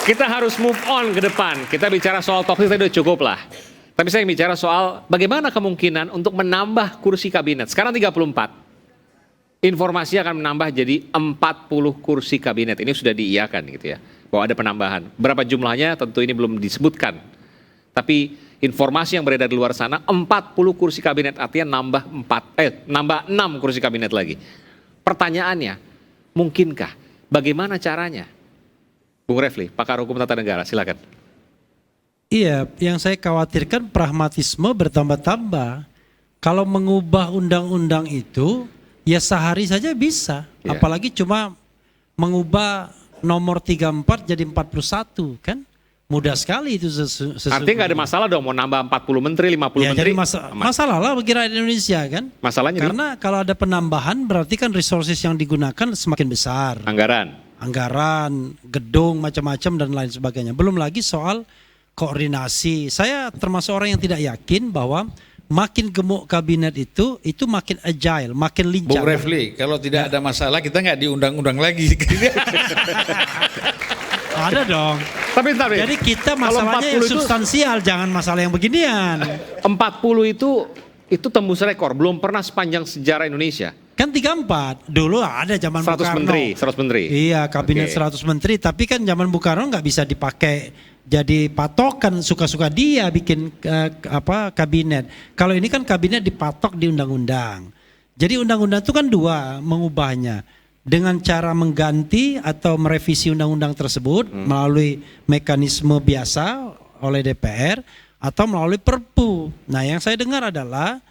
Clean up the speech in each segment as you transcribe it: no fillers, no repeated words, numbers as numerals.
Kita harus move on ke depan. Kita bicara soal toxic tadi udah cukup lah. Tapi saya bicara soal bagaimana kemungkinan untuk menambah kursi kabinet. Sekarang 34. Informasi akan menambah jadi 40 kursi kabinet. Ini sudah diiyakan gitu ya. Bahwa ada penambahan. Berapa jumlahnya tentu ini belum disebutkan. Tapi informasi yang beredar di luar sana 40 kursi kabinet artinya nambah 6 kursi kabinet lagi. Pertanyaannya, mungkinkah? Bagaimana caranya? Bung Refli, pakar hukum tata negara, silakan. Iya, yang saya khawatirkan pragmatisme bertambah-tambah. Kalau mengubah undang-undang itu, ya sehari saja bisa. Ya. Apalagi cuma mengubah nomor 34 jadi 41, kan? Mudah sekali itu sesungguhnya. Artinya nggak ada masalah dong mau nambah 40 menteri, 50 Ya, menteri. jadi masalah lah bagi rakyat Indonesia kan. Masalahnya Karena kalau ada penambahan berarti kan resources yang digunakan semakin besar. Anggaran, gedung, macam-macam dan lain sebagainya. Belum lagi soal koordinasi. Saya termasuk orang yang tidak yakin bahwa makin gemuk kabinet itu makin agile, makin lincah. Bung Refli, kalau tidak ada masalah kita nggak diundang-undang lagi. Ada dong. Tapi Jadi kita masalahnya yang substansial, jangan masalah yang beginian. 40 itu tembus rekor, belum pernah sepanjang sejarah Indonesia. Kan 34, dulu ada zaman 100 Bung Karno. 100 menteri. Iya, kabinet 100 menteri, tapi kan zaman Bung Karno nggak bisa dipakai jadi patokan, suka-suka dia bikin kabinet. Kalau ini kan kabinet dipatok di undang-undang. Jadi undang-undang itu kan dua mengubahnya. Dengan cara mengganti atau merevisi undang-undang tersebut melalui mekanisme biasa oleh DPR atau melalui Perpu. Nah, yang saya dengar adalah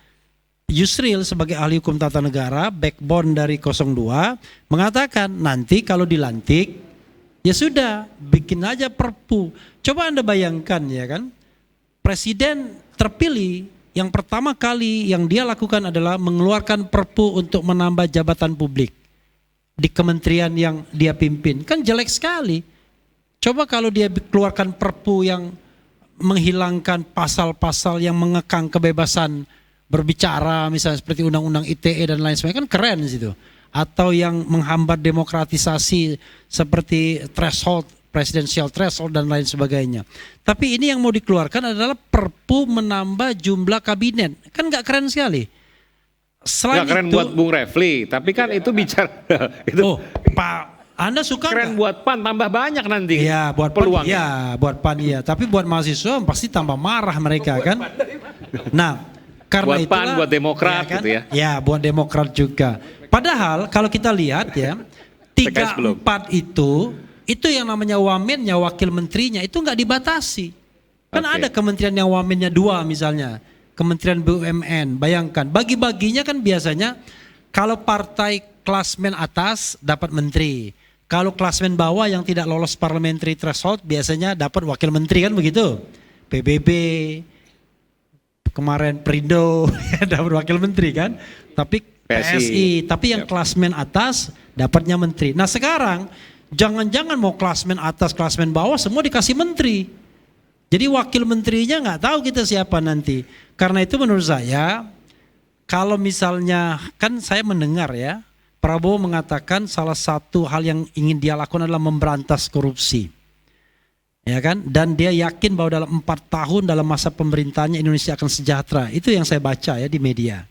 Yusril sebagai ahli hukum tata negara, backbone dari 02, mengatakan nanti kalau dilantik, ya sudah, bikin aja Perpu. Coba Anda bayangkan ya kan, Presiden terpilih yang pertama kali yang dia lakukan adalah mengeluarkan Perpu untuk menambah jabatan publik di kementerian yang dia pimpin. Kan jelek sekali. Coba kalau dia keluarkan Perpu yang menghilangkan pasal-pasal yang mengekang kebebasan berbicara, misalnya seperti undang-undang ITE dan lain sebagainya, kan keren situ. Atau yang menghambat demokratisasi seperti threshold, presidential threshold dan lain sebagainya. Tapi ini yang mau dikeluarkan adalah Perpu menambah jumlah kabinet. Kan nggak keren sekali. Selain Nggak keren itu, buat Bung Refli, tapi kan itu bicara itu oh, Pak, Anda suka keren nggak? buat PAN, tambah banyak nanti. Iya, buat peluang. PAN, iya, buat PAN iya. Tapi buat mahasiswa pasti tambah marah mereka kan. Nah, karena buat itulah, PAN, buat Demokrat kan? gitu ya. Ya, buat Demokrat juga. Padahal kalau kita lihat ya, 34 itu yang namanya wamennya, wakil menterinya itu nggak dibatasi. Kan Oke. ada kementerian yang wamennya 2 misalnya. Kementerian BUMN, bayangkan bagi-baginya kan biasanya kalau partai klasmen atas dapat menteri, kalau klasmen bawah yang tidak lolos parliamentary threshold biasanya dapat wakil menteri kan begitu. PBB kemarin Perindo dapat wakil menteri kan, tapi PSI, tapi yang klasmen atas dapatnya menteri. Nah sekarang jangan-jangan mau klasmen atas, klasmen bawah semua dikasih menteri. Jadi wakil menterinya nggak tahu kita siapa nanti. Karena itu menurut saya, kalau misalnya kan saya mendengar ya, Prabowo mengatakan salah satu hal yang ingin dia lakukan adalah memberantas korupsi. Ya kan? Dan dia yakin bahwa dalam 4 tahun dalam masa pemerintahannya Indonesia akan sejahtera. Itu yang saya baca ya di media.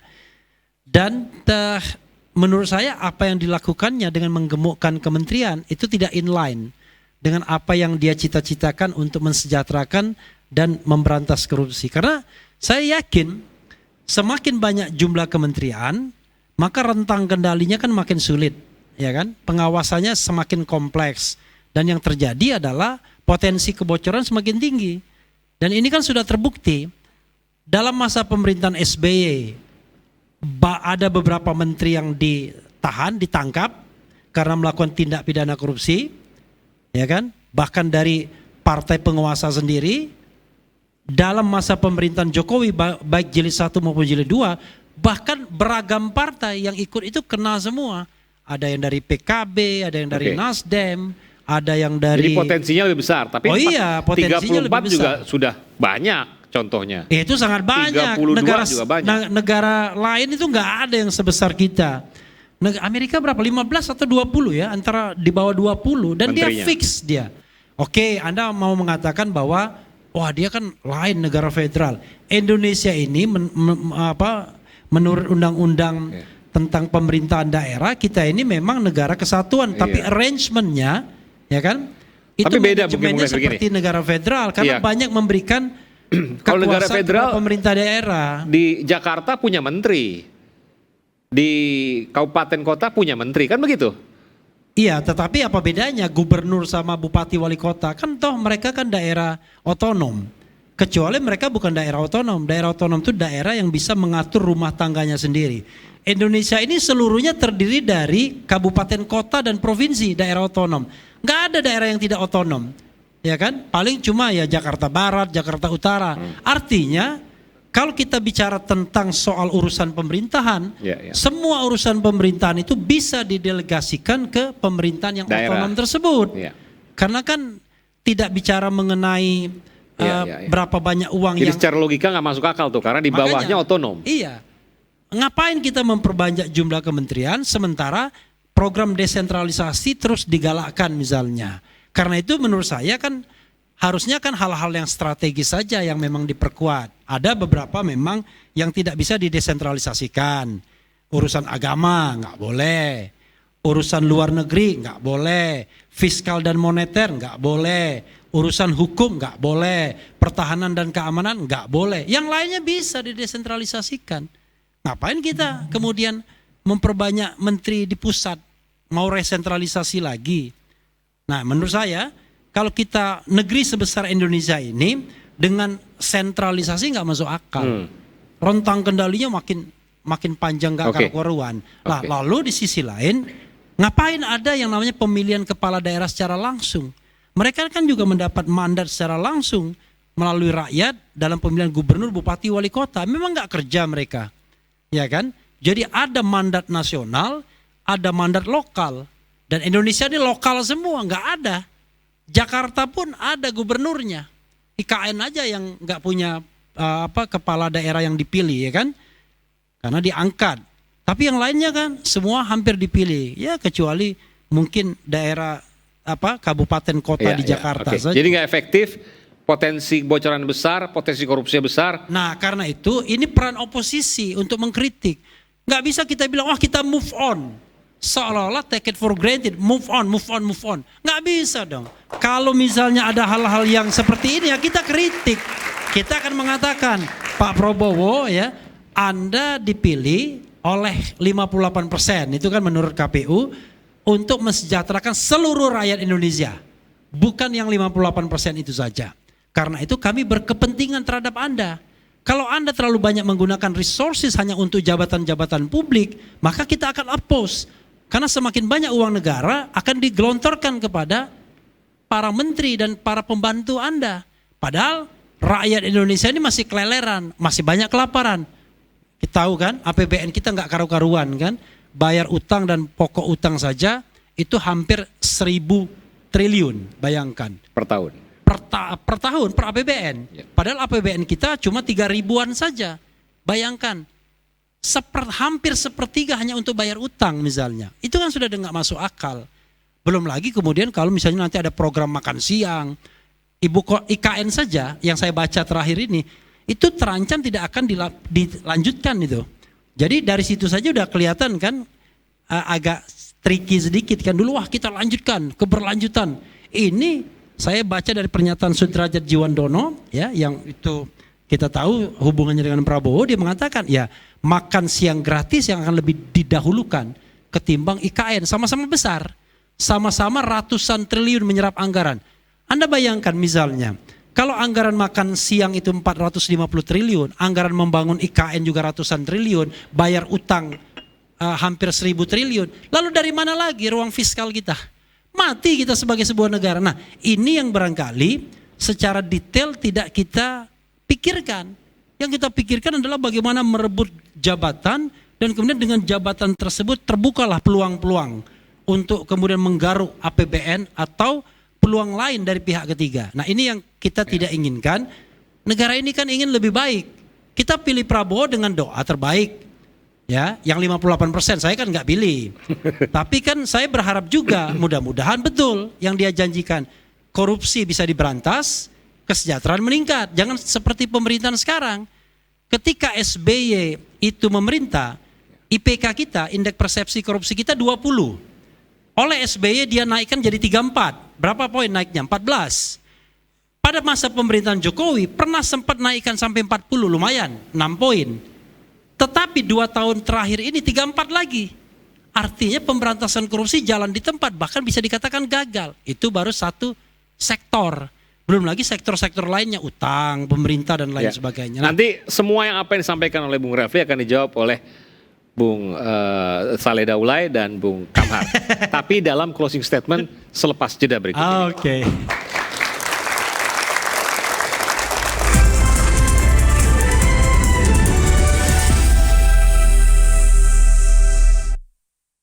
Dan menurut saya apa yang dilakukannya dengan menggemukkan kementerian itu tidak inline dengan apa yang dia cita-citakan untuk mensejahterakan dan memberantas korupsi. Karena saya yakin semakin banyak jumlah kementerian, maka rentang kendalinya kan makin sulit, ya kan? Pengawasannya semakin kompleks dan yang terjadi adalah potensi kebocoran semakin tinggi. Dan ini kan sudah terbukti dalam masa pemerintahan SBY ada beberapa menteri yang ditahan, ditangkap karena melakukan tindak pidana korupsi. Ya kan? Bahkan dari partai penguasa sendiri dalam masa pemerintahan Jokowi baik jilid 1 maupun jilid 2 bahkan beragam partai yang ikut itu kena semua. Ada yang dari PKB, ada yang dari Nasdem, ada yang dari. Jadi potensinya lebih besar, tapi potensinya 34 lebih besar. juga sudah banyak contohnya. Itu sangat banyak. 32 juga banyak. Negara lain itu nggak ada yang sebesar kita. Amerika berapa? 15 atau 20 ya, antara di bawah 20 dan Menterinya. dia fix dia. Oke, Anda mau mengatakan bahwa wah dia kan lain negara federal. Indonesia ini menurut undang-undang tentang pemerintahan daerah, kita ini memang negara kesatuan, tapi arrangementnya, ya kan? Itu tapi beda manajemennya seperti negara federal karena banyak memberikan kalau negara kekuasaan federal, kepada pemerintah daerah. Di Jakarta punya menteri, di kabupaten kota punya menteri, kan begitu? Iya, tetapi apa bedanya gubernur sama bupati wali kota? Kan toh mereka kan daerah otonom. Kecuali mereka bukan daerah otonom. Daerah otonom itu daerah yang bisa mengatur rumah tangganya sendiri. Indonesia ini seluruhnya terdiri dari kabupaten kota dan provinsi daerah otonom. Nggak ada daerah yang tidak otonom. Ya kan? Paling cuma ya Jakarta Barat, Jakarta Utara. Artinya kalau kita bicara tentang soal urusan pemerintahan, semua urusan pemerintahan itu bisa didelegasikan ke pemerintahan yang otonom tersebut. Karena kan tidak bicara mengenai berapa banyak uang. Jadi secara logika nggak masuk akal tuh, karena di bawahnya otonom. Iya. Ngapain kita memperbanyak jumlah kementerian sementara program desentralisasi terus digalakkan misalnya. Karena itu menurut saya kan harusnya kan hal-hal yang strategis saja yang memang diperkuat. Ada beberapa memang yang tidak bisa didesentralisasikan. Urusan agama nggak boleh, urusan luar negeri nggak boleh, fiskal dan moneter nggak boleh, urusan hukum nggak boleh, pertahanan dan keamanan nggak boleh. Yang lainnya bisa didesentralisasikan. Ngapain kita kemudian memperbanyak menteri di pusat, mau resentralisasi lagi? Nah menurut saya kalau kita negeri sebesar Indonesia ini dengan sentralisasi nggak masuk akal. Rentang kendalinya makin panjang nggak karu-karuan. Nah, lalu di sisi lain ngapain ada yang namanya pemilihan kepala daerah secara langsung? Mereka kan juga mendapat mandat secara langsung melalui rakyat dalam pemilihan gubernur, bupati, wali kota. Memang nggak kerja mereka, ya kan? Jadi ada mandat nasional, ada mandat lokal, dan Indonesia ini lokal semua, nggak ada. Jakarta pun ada gubernurnya, IKN aja yang nggak punya kepala daerah yang dipilih, ya kan? Karena diangkat. Tapi yang lainnya kan semua hampir dipilih, ya kecuali mungkin daerah kabupaten kota di Jakarta saja. Jadi nggak efektif, potensi bocoran besar, potensi korupsi besar. Nah karena itu ini peran oposisi untuk mengkritik. Nggak bisa kita bilang wah kita move on, seolah-olah take it for granted, move on. Nggak bisa dong. Kalau misalnya ada hal-hal yang seperti ini ya kita kritik. Kita akan mengatakan Pak Prabowo ya, Anda dipilih oleh 58%, itu kan menurut KPU, untuk mensejahterakan seluruh rakyat Indonesia. Bukan yang 58% itu saja. Karena itu kami berkepentingan terhadap Anda. Kalau Anda terlalu banyak menggunakan resources hanya untuk jabatan-jabatan publik, maka kita akan oppose. Karena semakin banyak uang negara akan digelontorkan kepada para menteri dan para pembantu Anda. Padahal rakyat Indonesia ini masih keleleran, masih banyak kelaparan. Kita tahu kan, APBN kita nggak karu-karuan kan. Bayar utang dan pokok utang saja itu hampir 1.000 triliun, bayangkan. Per tahun. Per tahun, per APBN. Padahal APBN kita cuma 3.000-an saja. Bayangkan, hampir sepertiga hanya untuk bayar utang misalnya. Itu kan sudah nggak masuk akal. Belum lagi kemudian kalau misalnya nanti ada program makan siang, IKN saja yang saya baca terakhir ini, itu terancam tidak akan dilanjutkan itu. Jadi dari situ saja udah kelihatan kan agak tricky sedikit kan. Dulu wah kita lanjutkan, keberlanjutan. Ini saya baca dari pernyataan Sudrajat Jiwandono ya, yang itu kita tahu hubungannya dengan Prabowo. Dia mengatakan ya makan siang gratis yang akan lebih didahulukan ketimbang IKN. Sama-sama besar, sama-sama ratusan triliun menyerap anggaran. Anda bayangkan misalnya kalau anggaran makan siang itu 450 triliun, anggaran membangun IKN juga ratusan triliun, bayar utang hampir 1.000 triliun. Lalu dari mana lagi ruang fiskal kita? Mati kita sebagai sebuah negara. Nah ini yang barangkali secara detail tidak kita pikirkan. Yang kita pikirkan adalah bagaimana merebut jabatan dan kemudian dengan jabatan tersebut terbukalah peluang-peluang untuk kemudian menggaruk APBN atau peluang lain dari pihak ketiga. Nah ini yang kita tidak inginkan. Negara ini kan ingin lebih baik. Kita pilih Prabowo dengan doa terbaik. Ya, yang 58% saya kan nggak pilih. Tapi kan saya berharap juga mudah-mudahan betul yang dia janjikan. korupsi bisa diberantas, kesejahteraan meningkat. Jangan seperti pemerintahan sekarang. Ketika SBY itu memerintah, IPK kita, indeks persepsi korupsi kita 20. Oleh SBY dia naikkan jadi 34. Berapa poin naiknya? 14. Pada masa pemerintahan Jokowi pernah sempat naikkan sampai 40, lumayan, 6 poin. Tetapi 2 tahun terakhir ini 34 lagi. Artinya pemberantasan korupsi jalan di tempat, bahkan bisa dikatakan gagal. Itu baru satu sektor. Belum lagi sektor-sektor lainnya, utang, pemerintah dan lain sebagainya. Nah, Nanti semua yang apa yang disampaikan oleh Bung Refli akan dijawab oleh Bung Saleh Daulay dan Bung Kamhar. Tapi dalam closing statement selepas jeda berikut ini. Oke.